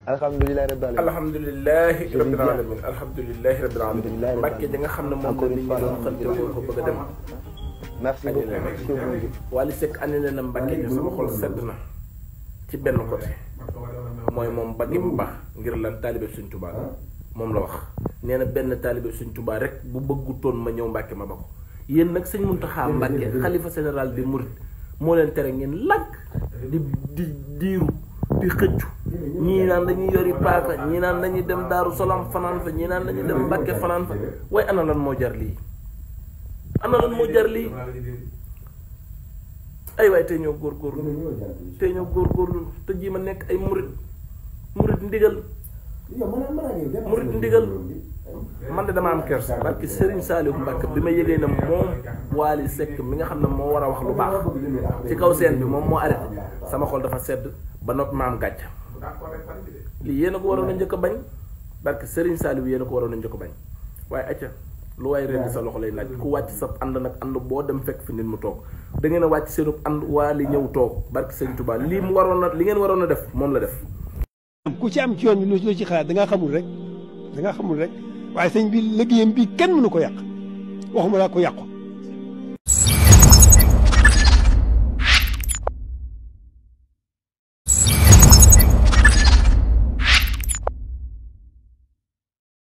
alhamdulillahi rabbil alamin alhamdulillahi rabbil alamin Mbàkke da nga xam ne moom la nit ñi doon xante ko bëgg a dem. merci beaucoup. Wally Seck annulé na Mbàkke ji sama xol sedd na ci benn côté mooy moom ba gi mu baax ngir lan taalibe Sëñ Tuubaa moom la wax nee na benn taalibe Sëñ Tuubaa rek bu bëggutoon ma ñëw Mbàkke ma ba ko yéen nag Sëñ Muntaxa Mbàkke xalifa général des mourides moo leen tere ngeen lànk di diiru di xëccu ñii naan dañuy yori paaka ñii naan dañuy dem Daaru Salaam fanaan fa ñii naan dañuy dem Mbàkke fanaan fa waaye ana lan moo jar lii ana lan moo jar lii ay waay tey ñoo góorgóorlu te ji ma nekk ay murit ndigal man de dama am kersa parce que Serigne Saliou Mbacke bi ma yëgee na moom Wally Seck mi nga xam ne moo war a wax lu baax ci kaw scène bi moom moo arrêté sama xol dafa sedd ba noppi ma am gàcc lii yéen a ko waroon a njëkk a bañ parce que Serigne Saliou yéen a ko waroon a njëkk a bañ waaye acca lu waaye rendi sa loxo lay laaj ku wàcc sa ànd nag ànd boo dem fekk fi nit mu toog da ngeen a wàcc seenu ànd Wally ñëw toog barke Sëñ Tuubaa li ngeen waroon a def moom la def. ku ci am ci yoon bi loo ci xalaat da nga xamul rek waaye sëñ bi liggéeyam bi kenn mënu ko yàq waxuma laa ko yàqu